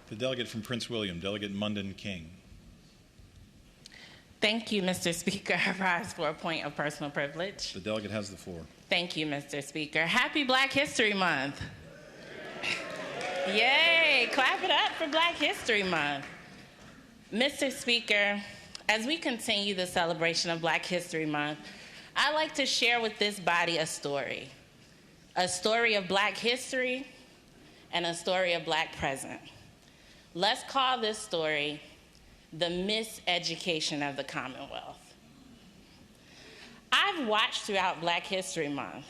The delegate from Prince William, Delegate Mundon King. Thank you, Mr. Speaker. I rise for a point of personal privilege. The delegate has the floor. Thank you, Mr. Speaker. Happy Black History Month. Yay, clap it up for Black History Month. Mr. Speaker, as we continue the celebration of Black History Month, I'd like to share with this body a story of Black history and a story of Black present. Let's call this story the miseducation of the Commonwealth. I've watched throughout Black History Month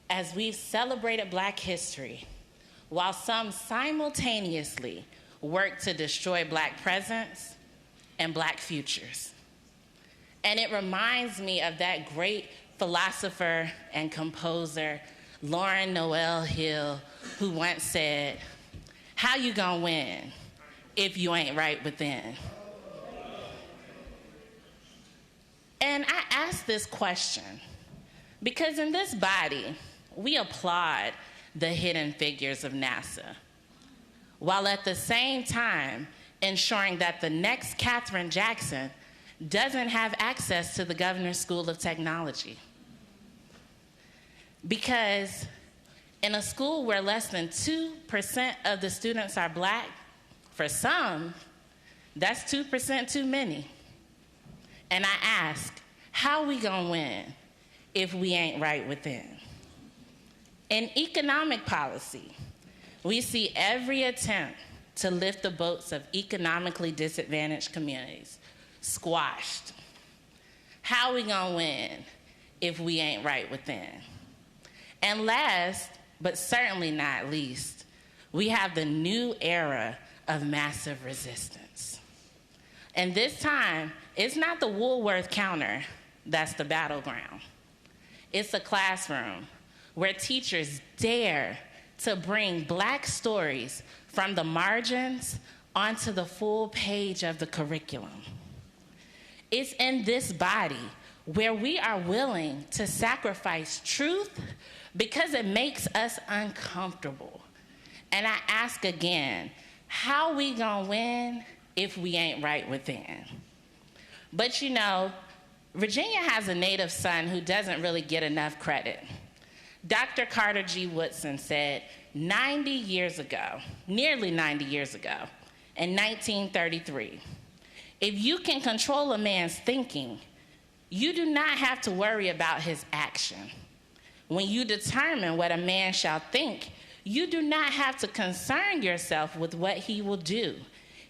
as we've celebrated Black history while some simultaneously work to destroy Black presents and Black futures. And it reminds me of that great philosopher and composer, Lauryn Noel Hill, who once said, "How you gonna win if you ain't right within?" And I ask this question because in this body, we applaud the hidden figures of NASA, while at the same time ensuring that the next Katherine Jackson doesn't have access to the Governor's School of Technology. Because in a school where less than 2% of the students are Black, for some, that's 2% too many. And I ask, how we gonna win if we ain't right within? In economic policy, we see every attempt to lift the boats of economically disadvantaged communities squashed. How we gonna win if we ain't right within? And last, but certainly not least, we have the new era of massive resistance. And this time, it's not the Woolworth counter that's the battleground. It's a classroom where teachers dare to bring Black stories from the margins onto the full page of the curriculum. It's in this body where we are willing to sacrifice truth because it makes us uncomfortable. And I ask again, how we gonna win if we ain't right within? But you know, Virginia has a native son who doesn't really get enough credit. Dr. Carter G. Woodson said 90 years ago, nearly 90 years ago, in 1933, if you can control a man's thinking, you do not have to worry about his action. When you determine what a man shall think, you do not have to concern yourself with what he will do.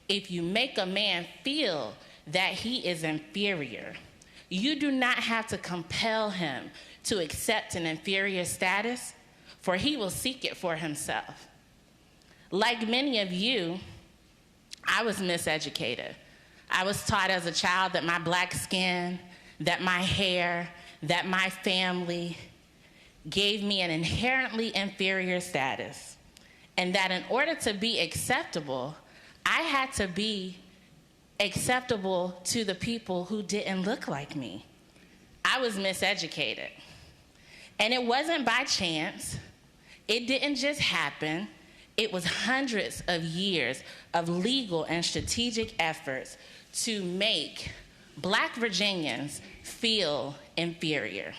If you make a man feel that he is inferior, you do not have to compel him to accept an inferior status, for he will seek it for himself. Like many of you, I was miseducated. I was taught as a child that my Black skin, that my hair, that my family gave me an inherently inferior status, and that in order to be acceptable, I had to be acceptable to the people who didn't look like me. I was miseducated. And it wasn't by chance. It didn't just happen. It was hundreds of years of legal and strategic efforts to make Black Virginians feel inferior.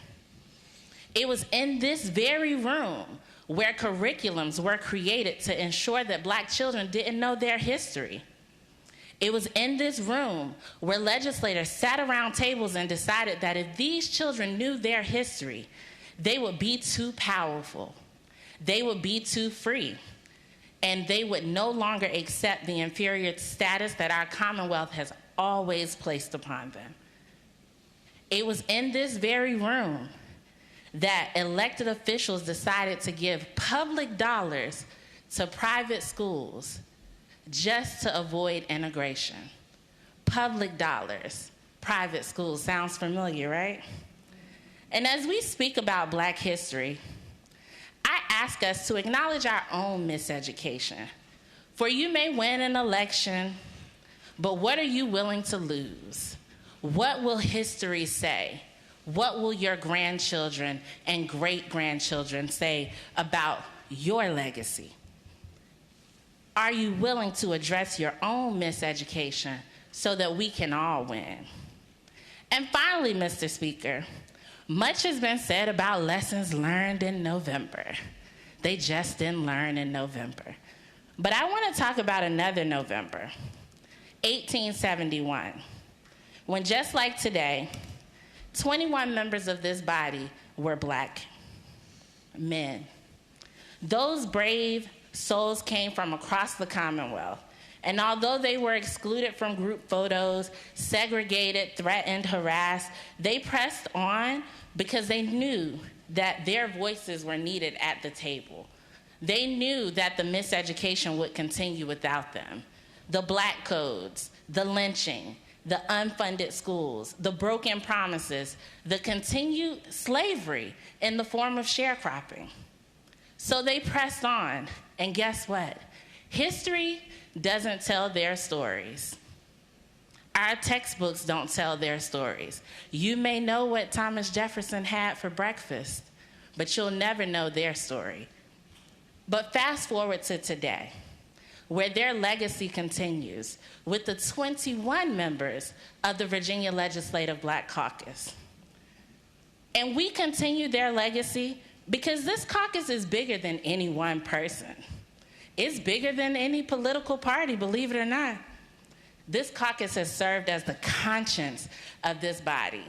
It was in this very room where curriculums were created to ensure that Black children didn't know their history. It was in this room where legislators sat around tables and decided that if these children knew their history, they would be too powerful, they would be too free, and they would no longer accept the inferior status that our Commonwealth has always placed upon them. It was in this very room that elected officials decided to give public dollars to private schools just to avoid integration. Public dollars, private schools. Sounds familiar, right? And as we speak about Black history, I ask us to acknowledge our own miseducation. For you may win an election, but what are you willing to lose? What will history say? What will your grandchildren and great-grandchildren say about your legacy? Are you willing to address your own miseducation so that we can all win? And finally, Mr. Speaker, much has been said about lessons learned in November. They just didn't learn in November. But I want to talk about another November, 1871, when just like today, 21 members of this body were Black men. Those brave souls came from across the Commonwealth, and although they were excluded from group photos, segregated, threatened, harassed, they pressed on because they knew that their voices were needed at the table. They knew that the miseducation would continue without them. The Black codes, the lynching, the unfunded schools, the broken promises, the continued slavery in the form of sharecropping. So they pressed on, and guess what? History doesn't tell their stories. Our textbooks don't tell their stories. You may know what Thomas Jefferson had for breakfast, but you'll never know their story. But fast forward to today, where their legacy continues with the 21 members of the Virginia Legislative Black Caucus. And we continue their legacy because this caucus is bigger than any one person. It's bigger than any political party, believe it or not. This caucus has served as the conscience of this body,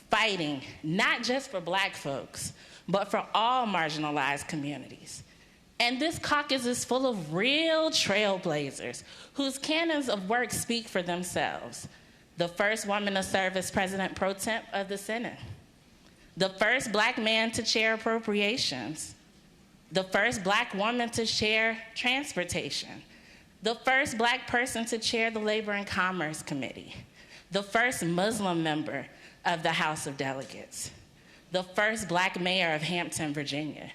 fighting not just for Black folks, but for all marginalized communities. And this caucus is full of real trailblazers whose canons of work speak for themselves. The first woman to serve as president pro temp of the Senate, the first Black man to chair appropriations, the first Black woman to chair transportation, the first Black person to chair the Labor and Commerce Committee, the first Muslim member of the House of Delegates, the first Black mayor of Hampton, Virginia.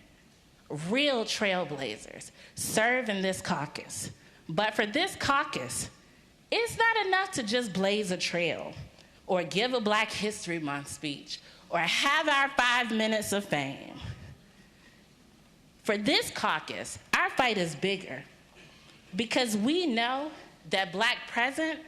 Real trailblazers serve in this caucus. But for this caucus, it's not enough to just blaze a trail or give a Black History Month speech or have our 5 minutes of fame. For this caucus, our fight is bigger because we know that Black present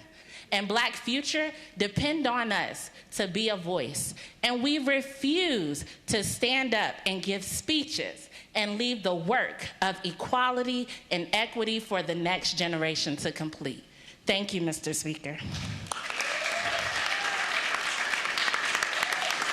and Black future depend on us to be a voice. And we refuse to stand up and give speeches and leave the work of equality and equity for the next generation to complete. Thank you, Mr. Speaker.